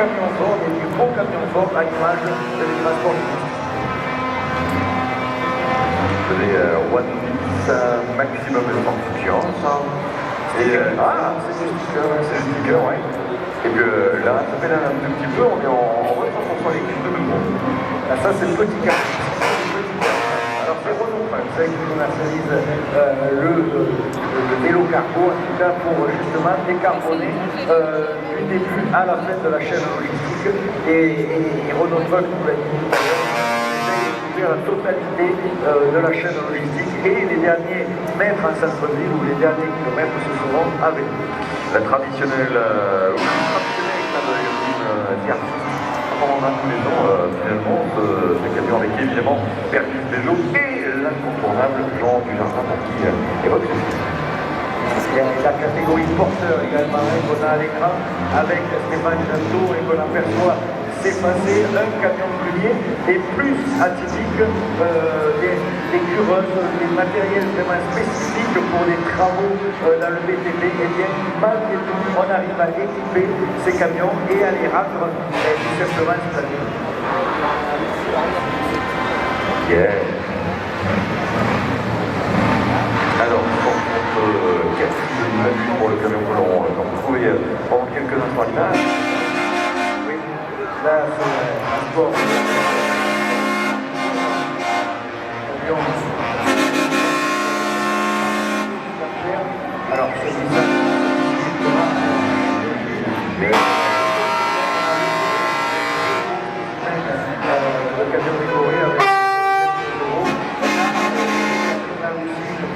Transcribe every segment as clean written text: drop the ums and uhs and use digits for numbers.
camions forts, des gros camions forts à l'image des transports logistiques. C'est One Piece maximum de confiance. C'est du sticker, ouais. Et puis là, ça fait un tout petit peu, on est en 100% l'équipe de nouveau. Là, ça, c'est le petit camion. Alors, c'est Renault Truck, c'est qui commercialise le vélo cargo, en tout cas pour justement décarboner du début à la fin de la chaîne logistique. Et Renault Truck, nous l'a dit tout à l'heure, la totalité de la chaîne logistique et les derniers mètres en centre-ville ou les derniers kilomètres se seront avec nous. La traditionnelle on a tous les ans finalement ce camion avec évidemment Percus Peugeot et l'incontournable Jean Dujardin pour qui évoque ceci. Il y a la catégorie porteur également qu'on a à l'écran avec Stéphane Janto et qu'on aperçoit s'effacer un camion plumier et plus atypique des cureuses, des matériels vraiment spécifiques pour les travaux dans le BTP. Et bien malgré tout, on arrive à équiper ces camions et à les rendre tout simplement stables. Yeah. Alors, quatrième pour le camion que l'on va retrouver pendant quelques instants à l'image. Là, c'est un sport. Alors, c'est ça. Le camion décoré avec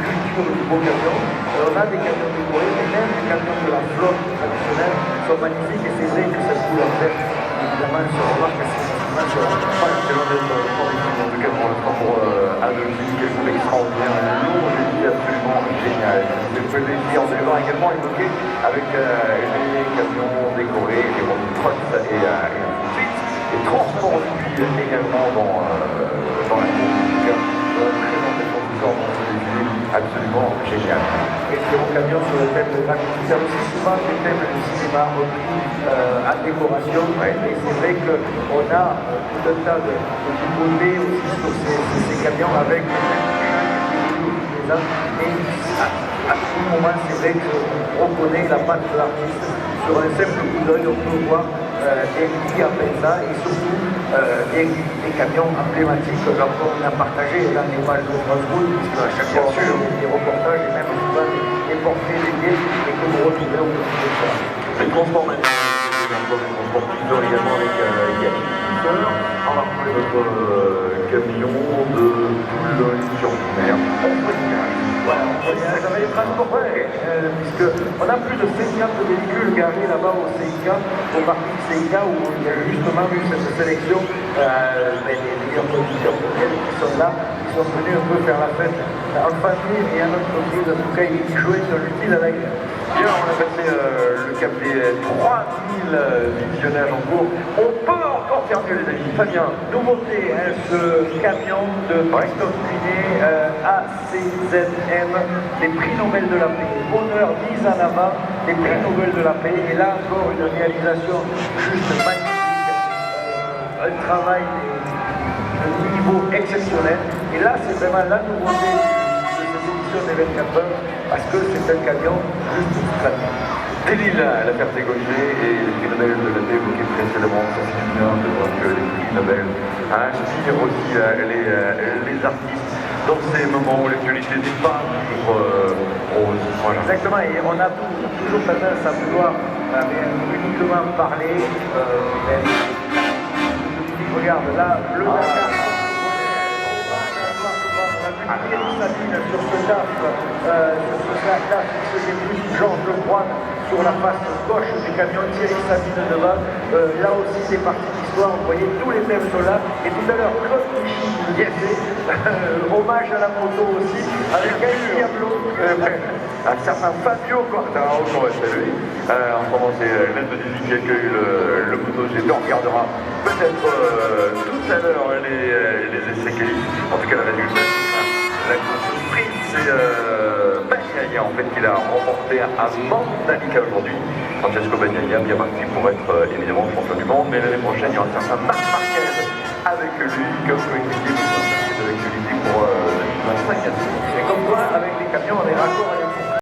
culture du beau camion. On a des camions décorés, mais même les camions de la flotte traditionnelle sont magnifiques et c'est vrai que cette couleur verte, évidemment, se remarque assez facilement sur la page. C'est l'un d'être en tout cas pour le sport Adolphe, quelque chose d'extraordinaire, un longévité absolument génial. C'est le plaisir de les voir également évoqué avec les camions décorés, les Renault Trucks et ainsi de suite. Et transport depuis également dans la course, présenter son sort dans ce défilé absolument génial. Et sur mon camion sur le thème de gratuité, c'est aussi souvent des thèmes de cinéma repris à décoration. Et c'est vrai qu'on a tout un tas de nouveautés aussi sur ces camions avec les ans. Et à tout moment, c'est vrai qu'on reconnaît la patte de l'artiste. Sur un simple coup d'œil, on peut voir qui a fait ça et surtout des camions emblématiques qu'on a partagé dans les pages de Strasbourg, puisque à chaque fois des reportages et même souvent des portraits dédiés et que vous retrouvez au petit de ça. Le transport maintenant, transport également avec Yannick Pisteur. On va retrouver notre camion de Boulogne-sur-Mer. Voilà, ça va être transporté, puisqu'on a plus de 50 véhicules garés là-bas au CIK, au parking CIK, où il y a justement eu cette sélection des meilleurs producteurs qui sont là, qui sont venus un peu faire la fête en famille et en entreprise. En tout cas, ils jouent sur l'utile à la guerre. Bien, on a passé le cap des 3000 visionnages en cours. On peut encore faire mieux, les amis. Fabien. Nouveauté, ce camion de Christophe Prinet, ACZM, des prix Nobel de la paix. Honneur mise en avant des prix Nobel de la paix. Et là encore, une réalisation juste magnifique. Un travail de niveau exceptionnel. Et là, c'est vraiment la nouveauté de cette édition des 24 heures, parce que c'est un camion juste extraordinaire. Délile à la Ferté Gauthier et les prix Nobel de la paix évoqués précédemment, ça fait du bien de voir que les prix Nobel inspirent aussi les artistes dans ces moments où l'actualité n'est pas toujours rose. Voilà. Exactement, et on a toujours tendance à vouloir uniquement parler. Regarde, là, le Dakar. Sabine sur ce DAF, qui se débrouille, Georges Lebrun sur la face gauche du camion, Thierry Sabine devant. Là aussi, c'est parti d'histoire, vous voyez, tous les thèmes sont là. Et tout à l'heure, Claude Michy vous le disait, hommage à la moto aussi, avec un Diablo. Un certain Fabio Quartaro, qu'on va saluer. En ce moment, c'est l'aide de 18 qui accueille le moto GP. On regardera peut-être tout à l'heure les essais qualifiés. En tout cas, la résultat. La course sprint, c'est Bagnaia en fait qu'il a remporté à Mandalika aujourd'hui. Francesco Bagnaia, bien parti pour être évidemment champion du monde, mais l'année prochaine il y aura un certain Marc Marquez avec lui comme coéquipier de l'actualité pour 2025. Et comme quoi, avec les camions, on est raccord